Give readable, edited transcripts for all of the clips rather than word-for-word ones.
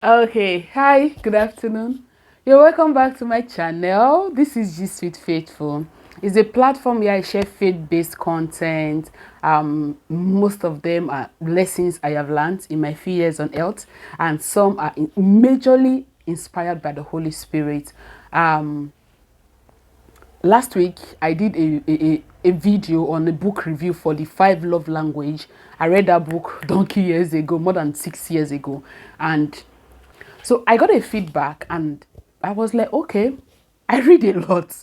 Okay, hi, good afternoon. You're welcome back to my channel. This is Gist with Faithful. It's a platform where I share faith-based content. Most of them are lessons I have learned in my few years on earth, and some are majorly inspired by the Holy Spirit. Um, Last week I did a video on a book review for the five love language. I read that book donkey years ago, more than 6 years ago, and so I got a feedback and I was like, okay, I read a lot.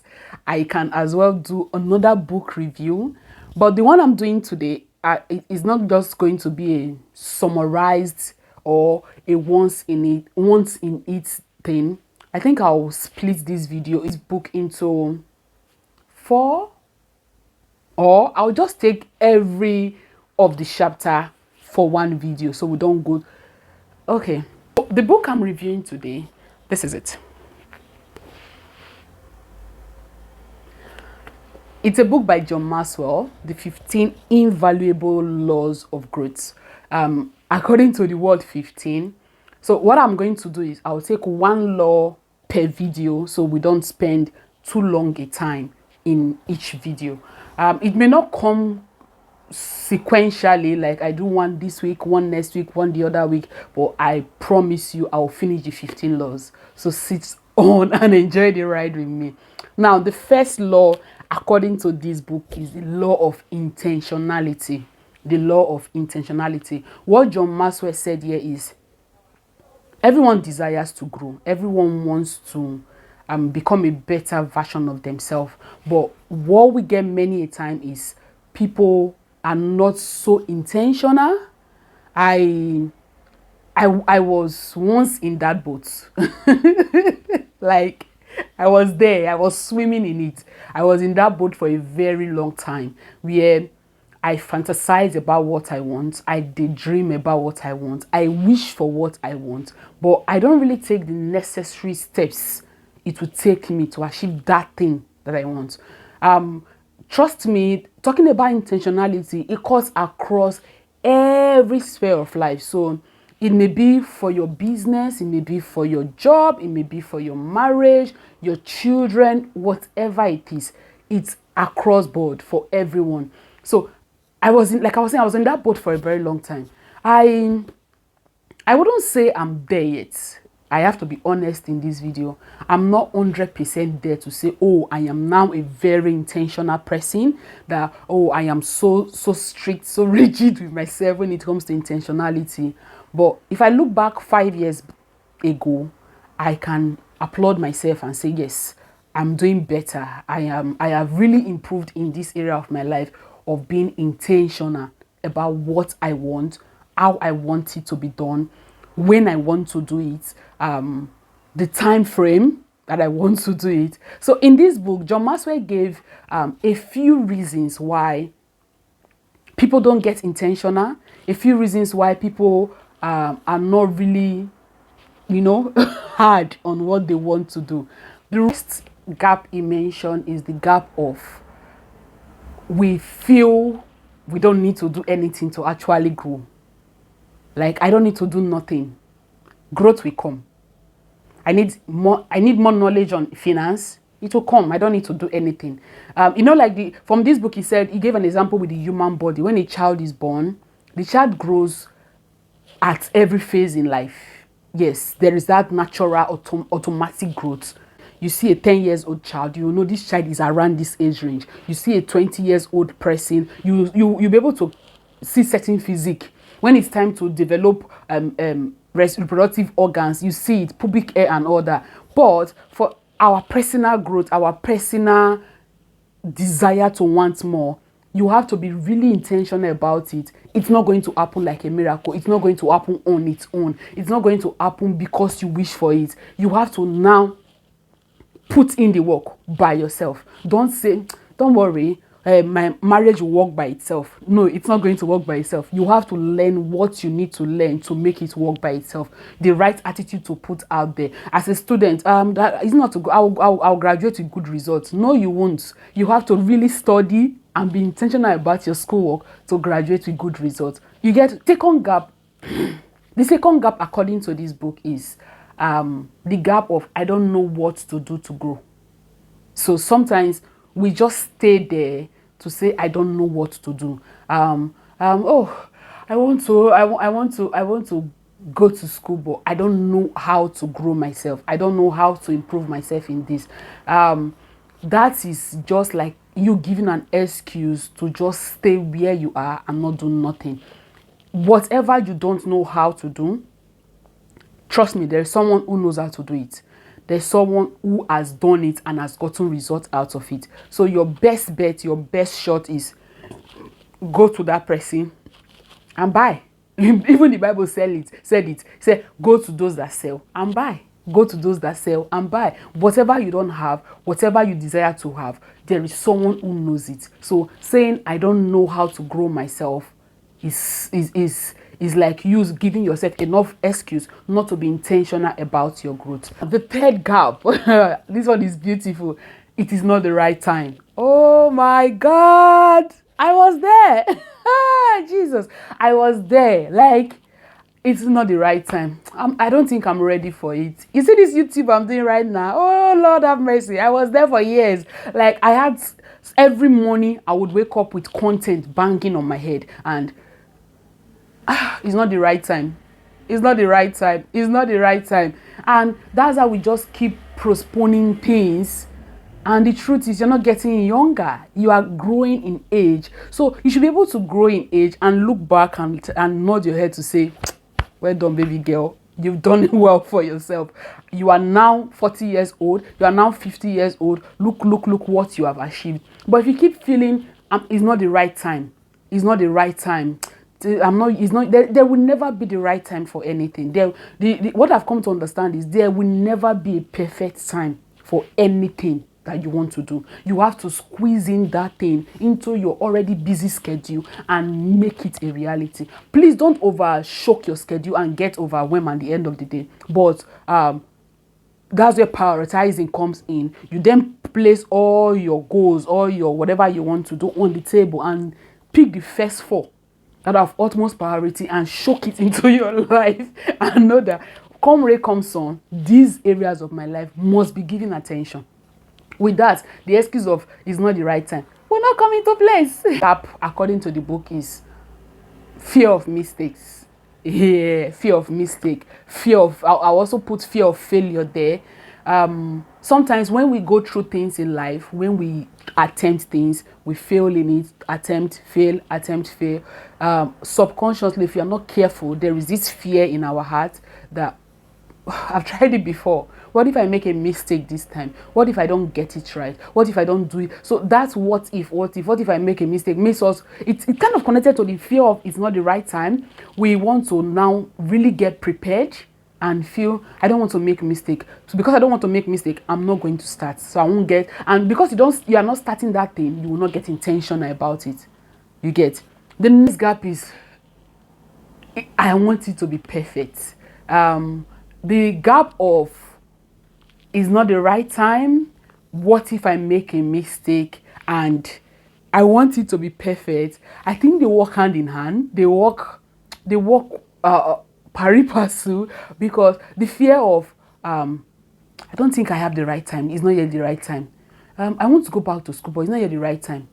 I can as well do another book review. But the one I'm doing today it is not just going to be a summarized or a once in it thing. I think I'll split this book into four, or I'll just take every of the chapter for one video so we don't go. Okay, the book I'm reviewing today, this is it. It's a book by John Maxwell, The 15 Invaluable Laws of Growth. According to the word 15. So what I'm going to do is I'll take one law per video so we don't spend too long a time in each video. It may not come sequentially, like I do one this week, one next week, one the other week, but I promise you I'll finish the 15 laws. So sit on and enjoy the ride with me. Now, the first law according to this book is the law of intentionality. The law of intentionality. What John Maxwell said here is everyone desires to grow, everyone wants to become a better version of themselves, but what we get many a time is people are not so intentional. I was once in that boat. Like, I was there, I was swimming in it. I was in that boat for a very long time where I fantasize about what I want, I daydream about what I want, I wish for what I want, but I don't really take the necessary steps it will take me to achieve that thing that I want. Trust me, talking about intentionality, it cuts across every sphere of life. So it may be for your business, it may be for your job, it may be for your marriage, your children, whatever it is. It's across board for everyone. So I was in, like I was saying, I was in that boat for a very long time. I wouldn't say I'm there yet. I have to be honest in this video. I'm not 100% there to say, oh, I am now a very intentional person, that, oh, I am so strict, so rigid with myself when it comes to intentionality. But if I look back 5 years ago, I can applaud myself and say, yes, I'm doing better. I have really improved in this area of my life of being intentional about what I want, how I want it to be done, when I want to do it, the time frame that I want to do it. So in this book, John Maxwell gave a few reasons why people don't get intentional, a few reasons why people are not really, hard on what they want to do. The next gap he mentioned is the gap of we feel we don't need to do anything to actually grow. Like, I don't need to do nothing. Growth will come. I need more knowledge on finance. It will come. I don't need to do anything. Like from this book, he gave an example with the human body. When a child is born, the child grows at every phase in life. Yes, there is that natural automatic growth. You see a 10 years old child, you know this child is around this age range. You see a 20 years old person, you'll be able to see certain physique. When it's time to develop reproductive organs, you see it, pubic hair and all that. But for our personal growth, our personal desire to want more, you have to be really intentional about it. It's not going to happen like a miracle. It's not going to happen on its own. It's not going to happen because you wish for it. You have to now put in the work by yourself. Don't say, don't worry, my marriage will work by itself. No, it's not going to work by itself. You have to learn what you need to learn to make it work by itself. The right attitude to put out there. As a student, that is not to go, I'll graduate with good results. No, you won't. You have to really study and be intentional about your schoolwork to graduate with good results. Take on gap. The second gap, according to this book, is the gap of I don't know what to do to grow. So sometimes we just stay there to say I don't know what to do. Oh, I want to go to school, but I don't know how to grow myself. I don't know how to improve myself in this. That is just like you giving an excuse to just stay where you are and not do nothing. Whatever you don't know how to do, trust me, there's someone who knows how to do it. There's someone who has done it and has gotten results out of it. So your best bet, your best shot is go to that person and buy. Even the Bible said it. Go to those that sell and buy. Go to those that sell and buy. Whatever you don't have, whatever you desire to have, there is someone who knows it. So saying I don't know how to grow myself is like you giving yourself enough excuse not to be intentional about your growth. The third gap, this one is beautiful. It is not the right time. Oh my God, I was there. Jesus, I was there. Like, it's not the right time. I don't think I'm ready for it. You see this YouTube I'm doing right now? Oh, Lord have mercy. I was there for years. Like, I had every morning I would wake up with content banging on my head, and it's not the right time. It's not the right time. It's not the right time. And that's how we just keep postponing things. And the truth is, you're not getting younger. You are growing in age. So you should be able to grow in age and look back and nod your head to say, well done, baby girl. You've done well for yourself. You are now 40 years old. You are now 50 years old. Look what you have achieved. But if you keep feeling it's not the right time, it's not the right time, there will never be the right time for anything. What I've come to understand is there will never be a perfect time for anything that you want to do. You have to squeeze in that thing into your already busy schedule and make it a reality. Please don't overshock your schedule and get overwhelmed at the end of the day. But that's where prioritizing comes in. You then place all your goals, all your whatever you want to do on the table and pick the first four that have utmost priority and shock it into your life and know that come rain, come sun, these areas of my life must be given attention. With that, the excuse of it's not the right time will not come into place. Gap, according to the book, is fear of mistakes. Yeah, fear of mistake. I also put fear of failure there. Sometimes when we go through things in life, when we attempt things, we fail in it, attempt, fail. Subconsciously, if you're not careful, there is this fear in our heart that I've tried it before. What if I make a mistake this time? What if I don't get it right? What if I don't do it? So that's what if I make a mistake makes us, it's kind of connected to the fear of it's not the right time. We want to now really get prepared and feel I don't want to make a mistake. So because I don't want to make a mistake, I'm not going to start. So I won't get, and because you are not starting that thing, you will not get intentional about it. You get. The next gap is I want it to be perfect. The gap of is not the right time. What if I make a mistake? And I want it to be perfect. I think they work hand in hand. They work pari passu, because the fear of I don't think I have the right time. It's not yet the right time. I want to go back to school, but it's not yet the right time.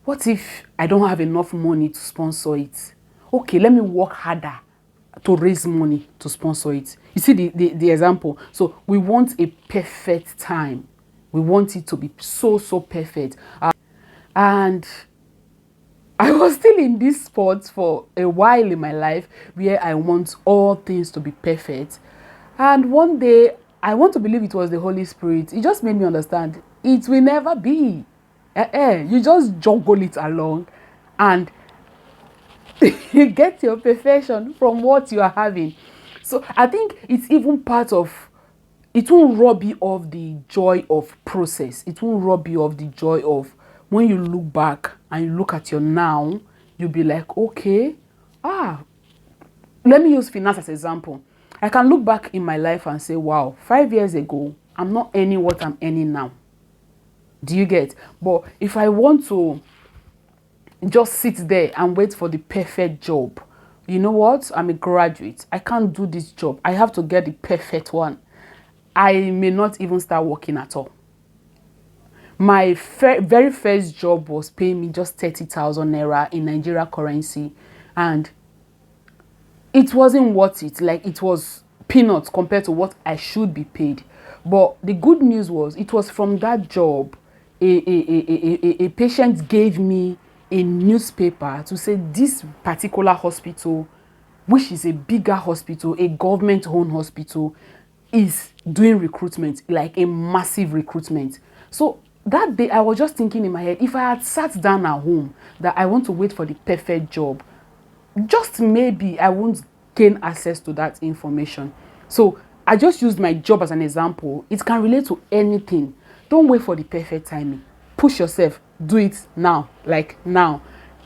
What if I don't have enough money to sponsor it? Okay, let me work harder to raise money to sponsor it. You see the example. So we want a perfect time. We want it to be so perfect. And I was still in this spot for a while in my life where I want all things to be perfect. And one day, I want to believe it was the Holy Spirit. It just made me understand it will never be. You just juggle it along and you get your perfection from what you are having. So I think it's even part of, it won't rob you of the joy of process. It won't rob you of the joy of when you look back and you look at your now, you'll be like, okay, let me use finance as an example. I can look back in my life and say, wow, 5 years ago, I'm not earning what I'm earning now. Do you get? But if I want to just sit there and wait for the perfect job, you know what, I'm a graduate, I can't do this job, I have to get the perfect one, I may not even start working at all. My very first job was paying me just 30,000 naira in Nigeria currency, and it wasn't worth it. Like, it was peanuts compared to what I should be paid. But the good news was, it was from that job a patient gave me a newspaper to say this particular hospital, which is a bigger hospital, a government-owned hospital, is doing recruitment, like a massive recruitment. So that day I was just thinking in my head, if I had sat down at home that I want to wait for the perfect job, just maybe I won't gain access to that information. So I just used my job as an example. It can relate to anything. Don't wait for the perfect timing. Push yourself. Do it now. Like now.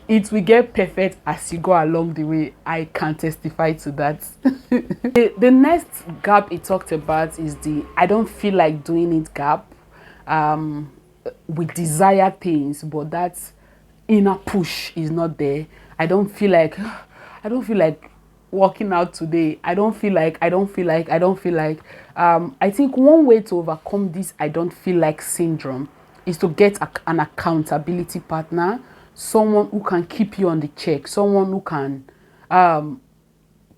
It will get perfect as you go along the way. I can testify to that. The next gap it talked about is the I don't feel like doing it gap. We desire things, but that inner push is not there. I don't feel like working out today. I don't feel like. I think one way to overcome this I don't feel like syndrome is to get an accountability partner, someone who can keep you on the check, someone who can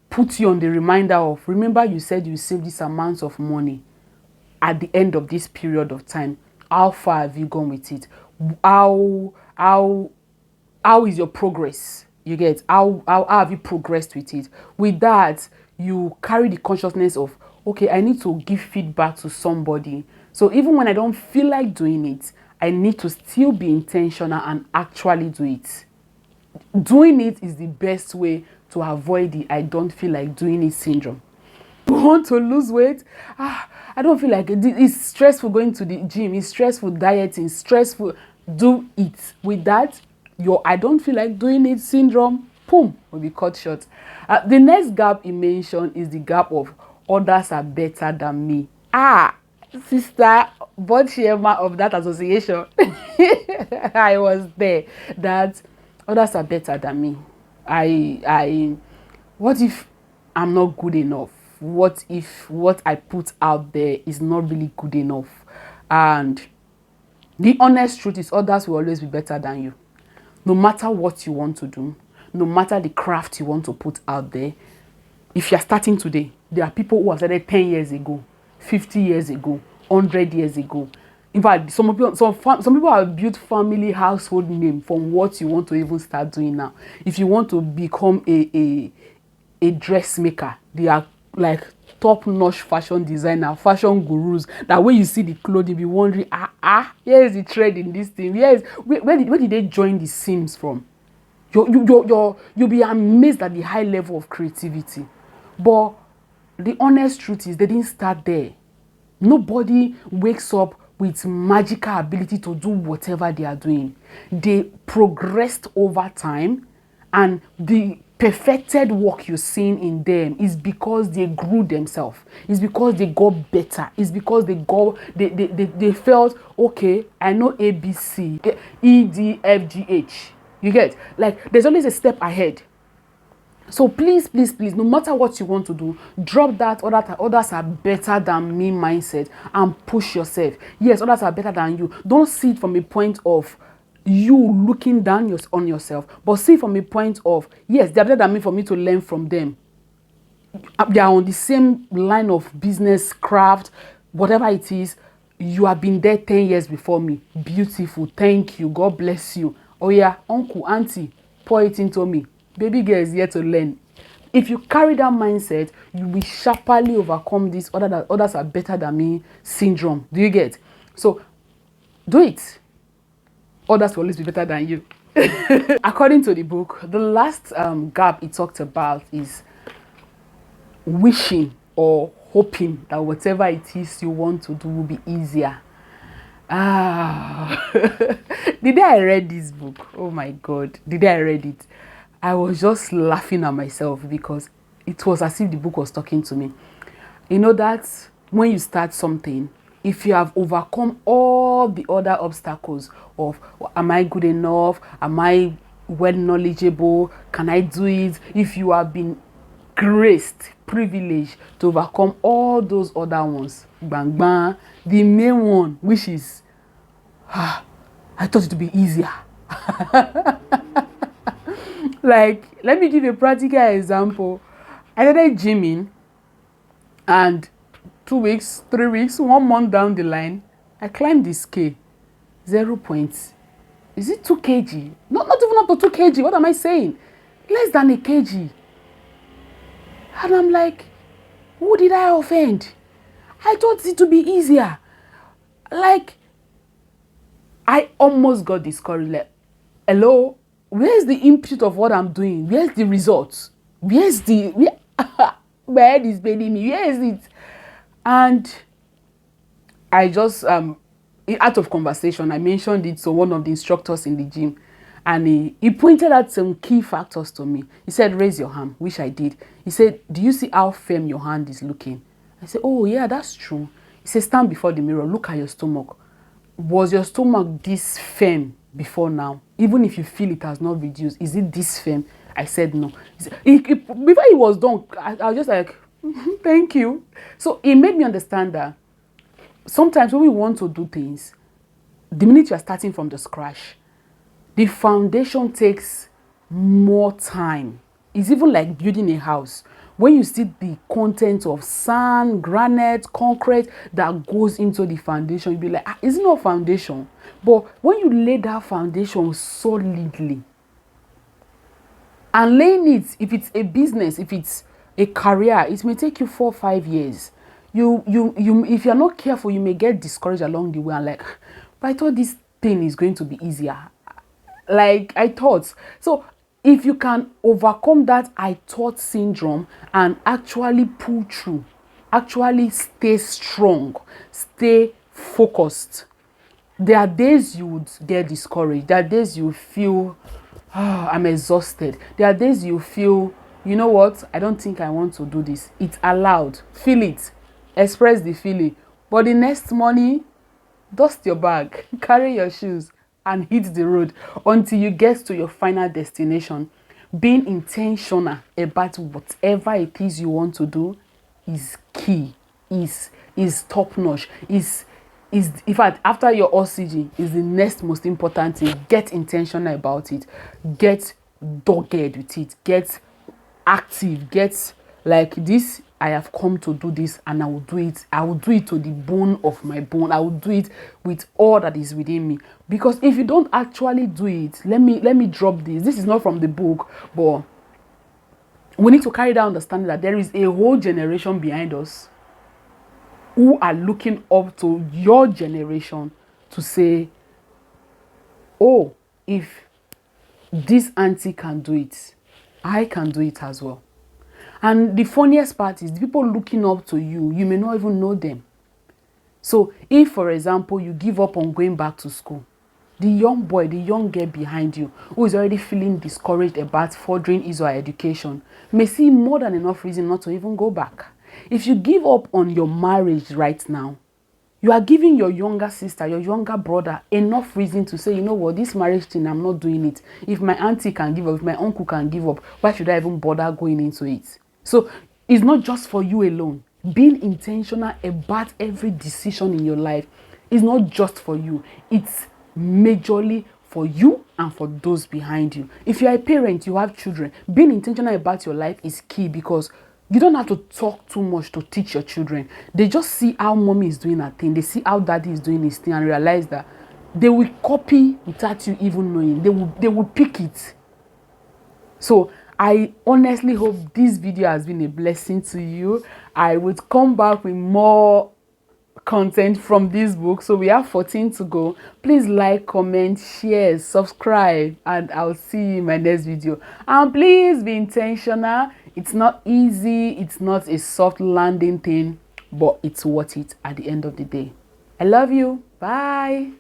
put you on the reminder of, remember you said you save this amount of money at the end of this period of time. How far have you gone with it? How is your progress? You get how have you progressed with it? With that, you carry the consciousness of, okay, I need to give feedback to somebody. So even when I don't feel like doing it, I need to still be intentional and actually do it. Doing it is the best way to avoid the I don't feel like doing it syndrome. You want to lose weight? I don't feel like it. It's stressful going to the gym. It's stressful dieting. Stressful. Do it. With that, your I don't feel like doing it syndrome, boom, will be cut short. The next gap he mentioned is the gap of others are better than me. Sister, board chairman of that association, I was there. That others are better than me. What if I'm not good enough? What if what I put out there is not really good enough? And the honest truth is, others will always be better than you. No matter what you want to do, no matter the craft you want to put out there, if you're starting today, there are people who have started 10 years ago, 50 years ago, 100 years ago. In fact, some people have built family household name from what you want to even start doing now. If you want to become a dressmaker, they are like top-notch fashion designer, fashion gurus, that when you see the clothing, you be wondering, here is the trend in this thing. Where did they join the seams from? You'll be amazed at the high level of creativity. But the honest truth is, they didn't start there. Nobody wakes up with magical ability to do whatever they are doing. They progressed over time, and the perfected work you're seeing in them is because they grew themselves. It's because they got better. It's because they felt, okay, I know ABC, E, D, F, G, H. You get? Like, there's always a step ahead. So please, no matter what you want to do, drop that others are better than me mindset and push yourself. Yes, others are better than you. Don't see it from a point of you looking down on yourself, but see from a point of, yes, they're better than me, for me to learn from them. They are on the same line of business, craft, whatever it is. You have been there 10 years before me. Beautiful. Thank you. God bless you. Oh yeah, uncle, auntie, pour it into me. Baby girl is here to learn. If you carry that mindset, you will sharply overcome this others are better than me syndrome. Do you get? So do it. Others will always be better than you. According to the book, the last gap it talked about is wishing or hoping that whatever it is you want to do will be easier. The day I read this book, oh my God, the day I read it, I was just laughing at myself, because it was as if the book was talking to me. You know that when you start something, if you have overcome all the other obstacles of, am I good enough? Am I well knowledgeable? Can I do it? If you have been graced, privileged to overcome all those other ones, bang bang, the main one, which is, I thought it would be easier. Like, let me give a practical example. I started gymming, and 2 weeks, 3 weeks, 1 month down the line, I climbed the scale. 0 points. Is it 2 kg? Not even up to 2 kg. What am I saying? Less than a kg. And I'm like, who did I offend? I thought it would be easier. Like, I almost got discouraged. Like, hello, where's the input of what I'm doing? Where's the results? Where my head is paining me. Where is it? And I just out of conversation, I mentioned it to one of the instructors in the gym, and he pointed out some key factors to me. He said, raise your hand, which I did. He said, do you see how firm your hand is looking? I said, oh yeah, that's true. He said, stand before the mirror, look at your stomach. Was your stomach this firm before now? Even if you feel it has not reduced, is it this firm? I said no. Before he was done, I was just like, thank you. So it made me understand that sometimes when we want to do things, the minute you are starting from the scratch, the foundation takes more time. It's even like building a house. When you see the content of sand, granite, concrete that goes into the foundation, you'll be like, it's not foundation. But when you lay that foundation solidly, and laying it, if it's a business, if it's a career, it may take you 4 or 5 years. If you're not careful, you may get discouraged along the way and like, but I thought this thing is going to be easier. Like I thought. So if you can overcome that I thought syndrome and actually pull through, actually stay strong, stay focused, there are days you would get discouraged. There are days you feel, I'm exhausted. There are days you feel, you know what, I don't think I want to do this. It's allowed. Feel it. Express the feeling. But the next morning, dust your bag, carry your shoes, and hit the road until you get to your final destination. Being intentional about whatever it is you want to do is key, is top notch, is in fact, after your oxygen is the next most important thing. Get intentional about it. Get dogged with it. Get active. Get like this. I have come to do this, and I will do it. I will do it to the bone of my bone. I will do it with all that is within me. Because if you don't actually do it, let me drop this. This is not from the book, but we need to carry that understanding that there is a whole generation behind us who are looking up to your generation to say, oh, if this auntie can do it, I can do it as well. And the funniest part is the people looking up to you, you may not even know them. So if, for example, you give up on going back to school, the young boy, the young girl behind you who is already feeling discouraged about furthering his or her education may see more than enough reason not to even go back. If you give up on your marriage right now, you are giving your younger sister, your younger brother enough reason to say, you know what, this marriage thing, I'm not doing it. If my auntie can give up, if my uncle can give up, why should I even bother going into it? So it's not just for you alone. Being intentional about every decision in your life is not just for you. It's majorly for you and for those behind you. If you're a parent, you have children, being intentional about your life is key because you don't have to talk too much to teach your children. They just see how mommy is doing her thing. They see how daddy is doing his thing and realize that they will copy without you even knowing. They will pick it. So I honestly hope this video has been a blessing to you. I would come back with more content from this book. So we have 14 to go. Please like, comment, share, subscribe, and I'll see you in my next video. And please be intentional. It's not easy. It's not a soft landing thing, but it's worth it at the end of the day. I love you. Bye.